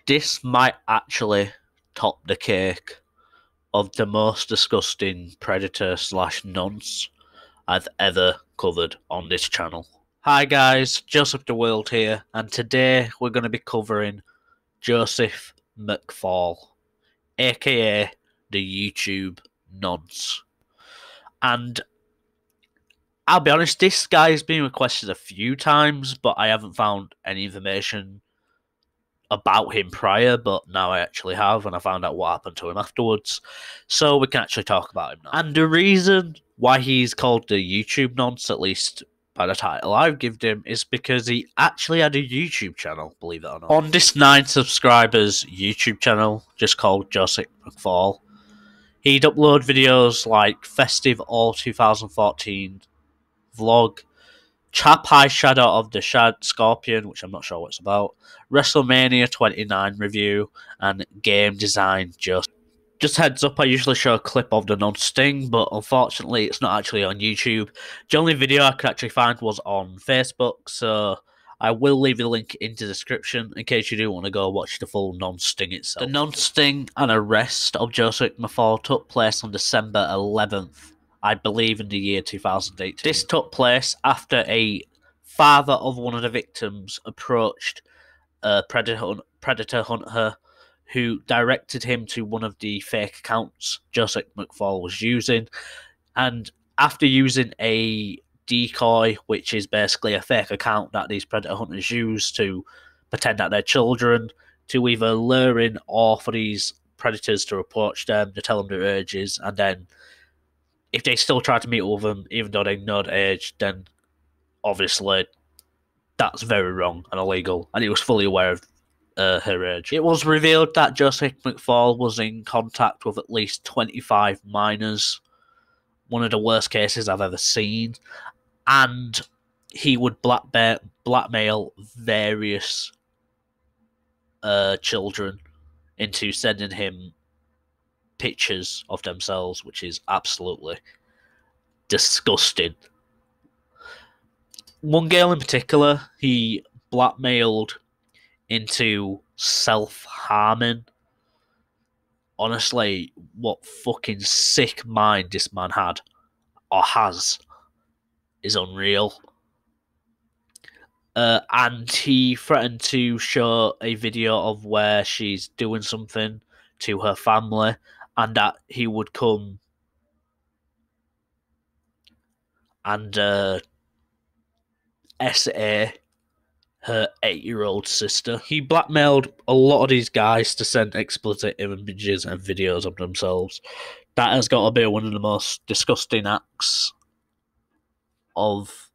This might actually top the cake of the most disgusting predator slash nonce I've ever covered on this channel. Hi guys, Joseph the World here, and today we're going to be covering Joseph McFall, aka the YouTube nonce. And I'll be honest, this guy's been requested a few times, but I haven't found any information about him prior, but now I actually have, and I found out what happened to him afterwards, so we can actually talk about him now. And the reason why he's called the YouTube nonce, at least by the title I've given him, is because he actually had a YouTube channel, believe it or not. On this 9 subscribers YouTube channel, just called Joseph McFall, he'd upload videos like Festive All 2014 Vlog, Chap High Shadow of the Shad Scorpion, which I'm not sure what it's about, WrestleMania 29 review, and Game Design Just heads up, I usually show a clip of the Nonce Sting, but unfortunately it's not actually on YouTube. The only video I could actually find was on Facebook, so I will leave a link in the description in case you do want to go watch the full Nonce Sting itself. The Nonce Sting and arrest of Joseph McFall took place on December 11th. I believe in the year 2008. This took place after a father of one of the victims approached a predator hunter who directed him to one of the fake accounts Joseph McFall was using. And after using a decoy, which is basically a fake account that these predator hunters use to pretend that they're children, to either lure in or for these predators to approach them, to tell them their ages, and then if they still try to meet with them, even though they know the age, then obviously that's very wrong and illegal, and he was fully aware of her age. It was revealed that Joseph McFall was in contact with at least 25 minors, one of the worst cases I've ever seen, and he would blackmail various children into sending him pictures of themselves, which is absolutely disgusting. One girl in particular, he blackmailed into self-harming. Honestly, what fucking sick mind this man had, or has, is unreal. And he threatened to show a video of where she's doing something to her family, and that he would come and SA her 8-year-old sister. He blackmailed a lot of these guys to send explicit images and videos of themselves. That has got to be one of the most disgusting acts of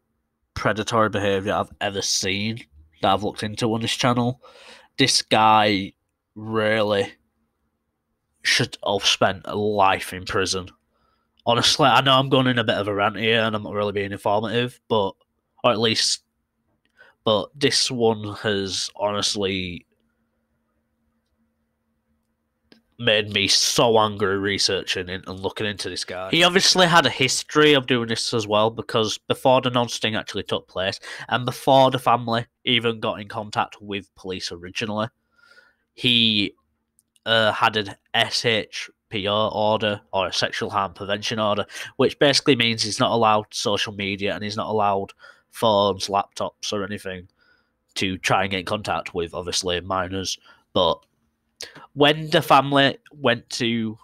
predatory behaviour I've ever seen, that I've looked into on this channel. This guy really should have spent a life in prison. Honestly, I know I'm going in a bit of a rant here and I'm not really being informative, but this one has honestly made me so angry researching and looking into this guy. He obviously had a history of doing this as well, because before the Nonce Sting actually took place, and before the family even got in contact with police originally, he had an SHPO order, or a sexual harm prevention order, which basically means he's not allowed social media and he's not allowed phones, laptops, or anything to try and get in contact with, obviously, minors. But when the family went to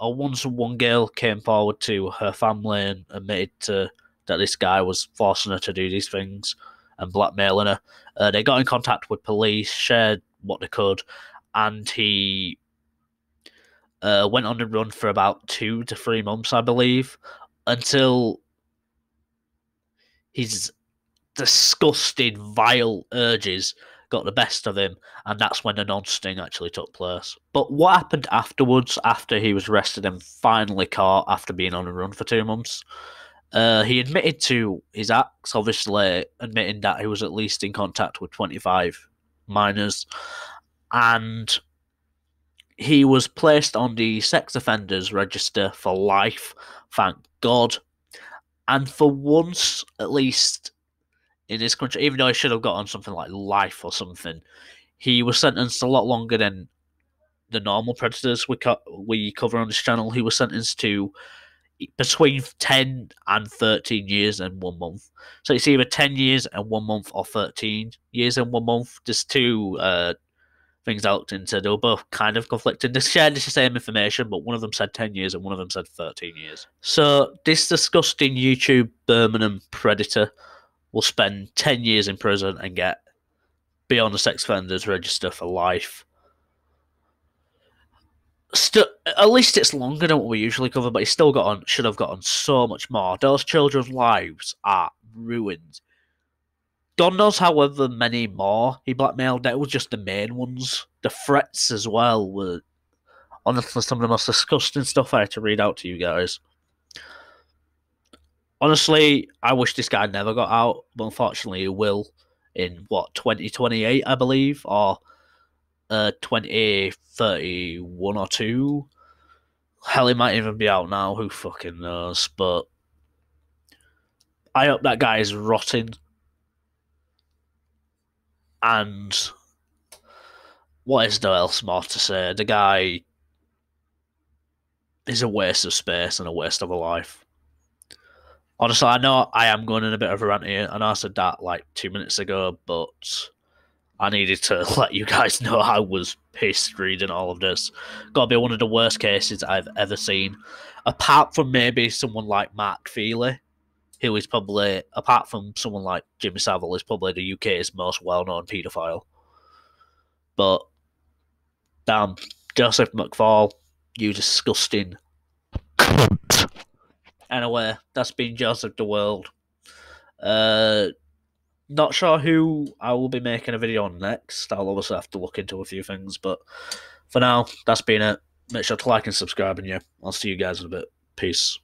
once one girl came forward to her family and admitted that this guy was forcing her to do these things and blackmailing her, they got in contact with police, shared what they could, and he went on the run for about 2 to 3 months, I believe, until his disgusting, vile urges got the best of him, and that's when the Nonce Sting actually took place. But what happened afterwards, after he was arrested and finally caught after being on the run for 2 months, he admitted to his acts, obviously admitting that he was at least in contact with 25 minors, and he was placed on the sex offenders register for life, thank God. And for once, at least in this country, even though he should have got on something like life or something, he was sentenced a lot longer than the normal predators we cover on this channel. He was sentenced to between 10 and 13 years and 1 month. So it's either 10 years and 1 month or 13 years and 1 month. There's two things I looked into. They were both kind of conflicting. They shared the same information, but one of them said 10 years and one of them said 13 years. So this disgusting YouTube Birmingham predator will spend 10 years in prison and be on the sex offenders register for life. At least it's longer than what we usually cover, but he still should have gotten so much more. Those children's lives are ruined. God knows however many more he blackmailed. That was just the main ones. The threats as well were honestly some of the most disgusting stuff I had to read out to you guys. Honestly, I wish this guy never got out, but unfortunately he will in, 2028, I believe, or 2031 or 2. Hell, he might even be out now, who fucking knows, but I hope that guy is rotting. And what is there else more to say? The guy is a waste of space and a waste of a life. Honestly, I know I am going in a bit of a rant here. I know I said that like 2 minutes ago, but I needed to let you guys know I was pissed reading all of this. Gotta be one of the worst cases I've ever seen. Apart from maybe someone like Mark Feely, who is probably, apart from someone like Jimmy Savile, is probably the UK's most well-known paedophile. But, damn, Joseph McFall, you disgusting cunt. Anyway, that's been Joseph the World. Not sure who I will be making a video on next. I'll obviously have to look into a few things, but for now, that's been it. Make sure to like and subscribe, and yeah, I'll see you guys in a bit. Peace.